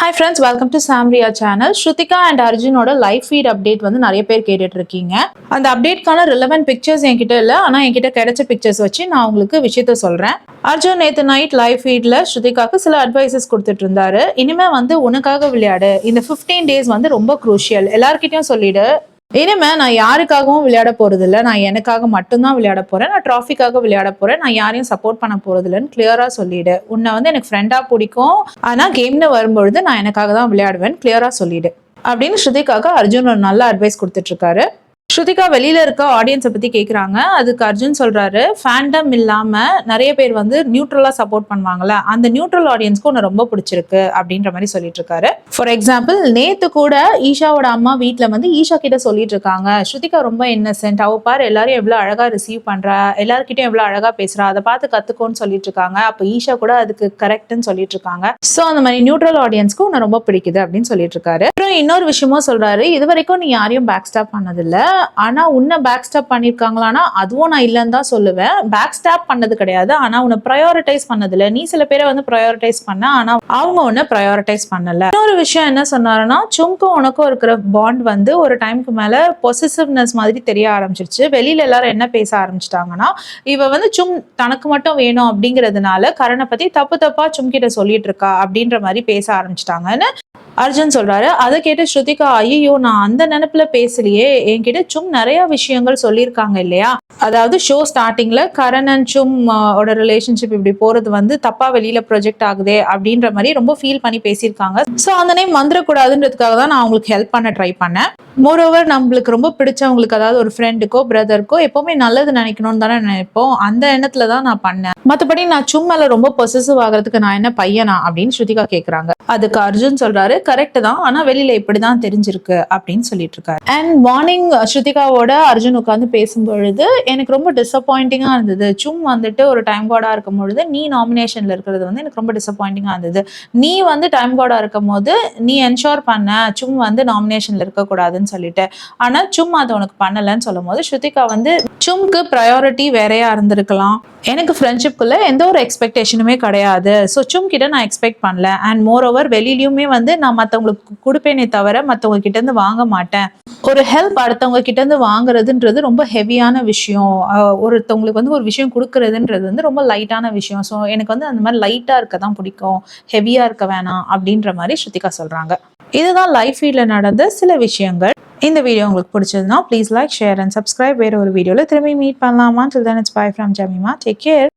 Hi friends, welcome to Samria channel. Shrutika and Arjunoda live feed update வந்து நிறைய பேர் கேட்டுட்டு இருக்கீங்க. அந்த அப்டேட்கான relevant pictures என்கிட்ட இல்ல, ஆனா என்கிட்ட கிடைச்ச pictures வச்சு நான் உங்களுக்கு விஷயத்த சொல்றேன். அர்ஜுன் நேத்து நைட் லைவ் ஃபீட்ல ஸ்ருதிகாக்கு சில அட்வைசஸ் கொடுத்துட்டு இருந்தாரு. இனிமே வந்து உனக்காக விளையாடு, இந்த 15 days வந்து ரொம்ப குரூஷியல், எல்லார்கிட்டயும் சொல்லிடு. இனிமே நான் யாருக்காகவும் விளையாட போறது இல்லை, நான் எனக்காக மட்டும்தான் விளையாட போறேன், நான் ட்ராஃபிக்காக விளையாட போறேன், நான் யாரையும் சப்போர்ட் பண்ண போறது இல்லைன்னு கிளியரா சொல்லிடு. உன்னை வந்து எனக்கு ஃப்ரெண்டா பிடிக்கும், ஆனா கேம்னு வரும்பொழுது நான் எனக்காக தான் விளையாடுவேன், கிளியரா சொல்லிடு அப்படின்னு ஸ்ருதிகாக அர்ஜுன் ஒரு நல்ல அட்வைஸ் கொடுத்துட்டு இருக்காரு. ஸ்ருதிகா வெளியில இருக்க ஆடியன்ஸை பத்தி கேக்குறாங்க. அதுக்கு அர்ஜுன் சொல்றாரு, ஃபேண்டம் இல்லாம நிறைய பேர் வந்து நியூட்ரலா சப்போர்ட் பண்ணுவாங்கல்ல, அந்த நியூட்ரல் ஆடியன்ஸ்க்கு ஒன்று ரொம்ப பிடிச்சிருக்கு அப்படின்ற மாதிரி சொல்லிட்டு இருக்காரு. ஃபார் எக்ஸாம்பிள், நேத்து கூட ஈஷாவோட அம்மா வீட்டுல வந்து ஈஷா கிட்ட சொல்லிட்டு இருக்காங்க, ஸ்ருதிகா ரொம்ப இன்னசென்ட், அவ பாரு எல்லாரும் எவ்வளவு அழகா ரிசீவ் பண்றா, எல்லார்கிட்டயும் எவ்வளவு அழகா பேசுறா, அதை பார்த்து கத்துக்கோன்னு சொல்லிட்டு இருக்காங்க. அப்ப ஈஷா கூட அதுக்கு கரெக்ட்னு சொல்லிட்டு இருக்காங்க. சோ அந்த மாதிரி நியூட்ரல் ஆடியன்ஸ்க்கு ஒன்று ரொம்ப பிடிக்குது அப்படின்னு சொல்லிட்டு இருக்காரு. அப்புறம் இன்னொரு விஷயமும் சொல்றாரு, இது வரைக்கும் நீ யாரையும் பேக் ஸ்டாப் பண்ணதில்லை, ஆனா உன்னை பேக் ஸ்டாப் பண்ணிருக்காங்களான்னா அதுவும் நான் இல்லைன்னு தான் சொல்லுவேன். பேக் ஸ்டாப் பண்ணது கிடையாது, ஆனா உன்னை ப்ரையாரிட்டைஸ் பண்ணதில்ல. நீ சில பேரை வந்து ப்ரையாரிட்டைஸ் பண்ண, ஆனா அவங்க உன்னை ப்ரையாரிட்டைஸ் பண்ணல. இன்னொரு விஷயம் என்ன சொன்னாருன்னா, சும்க்கும் உனக்கும் இருக்கிற பாண்ட் வந்து ஒரு டைமுக்கு மேல பொசிசிவ்னஸ் மாதிரி தெரிய ஆரம்பிச்சிருச்சு. வெளியில எல்லாரும் என்ன பேச ஆரம்பிச்சிட்டாங்கன்னா, இவ வந்து சும் தனக்கு மட்டும் வேணும் அப்படிங்கிறதுனால கரணை பத்தி தப்பு தப்பா சும் கிட்ட சொல்லிட்டு இருக்கா அப்படின்ற மாதிரி பேச ஆரம்பிச்சிட்டாங்கன்னு அர்ஜுன் சொல்றாரு. அதை கேட்டு ஸ்ருதிகா, ஐயோ நான் அந்த நினைப்புல பேசலையே, என்கிட்ட சும் நிறைய விஷயங்கள் சொல்லியிருக்காங்க இல்லையா, அதாவது ஷோ ஸ்டார்டிங்ல கரண் அண்ட் சும் ஓட ரிலேஷன்ஷிப் இப்படி போறது வந்து தப்பா வெளியில ப்ரொஜெக்ட் ஆகுதே அப்படின்ற மாதிரி ரொம்ப ஃபீல் பண்ணி பேசியிருக்காங்க. ஸோ அந்த நேம் வந்துடக்கூடாதுன்றதுக்காக தான் நான் அவங்களுக்கு ஹெல்ப் பண்ண ட்ரை பண்ணேன். மோரோவர் நம்மளுக்கு ரொம்ப பிடிச்சவங்களுக்கு, அதாவது ஒரு ஃப்ரெண்டுக்கோ பிரதருக்கோ எப்பவுமே நல்லது நினைக்கணும்னு தானே நினைப்போம், அந்த எண்ணத்துல தான் நான் பண்ணேன். மற்றபடி நான் சும்மால ரொம்ப பொசசிவ் ஆகிறதுக்கு நான் என்ன பையனா அப்படின்னு ஸ்ருதிகா கேட்குறாங்க. அதுக்கு அர்ஜுன் சொல்றாரு, கரெக்ட் தான், ஆனா வெளியில இப்படிதான் தெரிஞ்சிருக்கு அப்படின்னு சொல்லிட்டு இருக்காரு. அண்ட் மார்னிங் ஸ்ருதிகாவோட அர்ஜுன் உட்காந்து பேசும்பொழுது எனக்கு ரொம்ப டிசப்பாயிண்டிங்கா இருந்தது. சும் வந்துட்டு ஒரு டைம் கார்டா இருக்கும் பொழுது நீ நாமினேஷன்ல இருக்கிறது வந்து எனக்கு ரொம்ப டிசப்பாயிண்டிங்கா இருந்தது. நீ வந்து டைம் கார்டா இருக்கும் போது நீ என்ஷோர் பண்ண சும் வந்து நாமினேஷன்ல இருக்கக்கூடாதுன்னு சொல்லிட்டு, ஆனா சும் அதை உனக்கு பண்ணலன்னு சொல்லும் போது ஸ்ருதிகா வந்து சும்க்கு ப்ரையாரிட்டி வேறையா இருந்திருக்கலாம், எனக்கு ஃப்ரெண்ட்ஷிப்குள்ள எந்த ஒரு எக்ஸ்பெக்டேஷனுமே கிடையாது, ஸோ சும் கிட்ட நான் எக்ஸ்பெக்ட் பண்ணல. அண்ட் மோர் ஓவர் வெளியிலயுமே வந்து நான் மற்றவங்களுக்கு கொடுப்பேனே தவிர மற்றவங்க கிட்ட இருந்து வாங்க மாட்டேன். ஒரு ஹெல்ப் அடுத்தவங்க கிட்ட இருந்து வாங்குறதுன்றது ரொம்ப ஹெவியான விஷயம், ஒருத்தவங்களுக்கு வந்து ஒரு விஷயம் கொடுக்கறதுன்றது வந்து ரொம்ப லைட்டான விஷயம். ஸோ எனக்கு வந்து அந்த மாதிரி லைட்டா இருக்க தான் பிடிக்கும், ஹெவியா இருக்க வேணாம் அப்படின்ற மாதிரி ஸ்ருதிகா சொல்றாங்க. இதுதான் லைஃப் ஃபீல்ட்ல நடந்த சில விஷயங்கள். இந்த வீடியோ உங்களுக்கு பிடிச்சதுன்னா please like, share and subscribe. வேற ஒரு வீடியோல திரும்பி மீட் பண்ணலாமா? Till then it's bye from Jamima. Take care.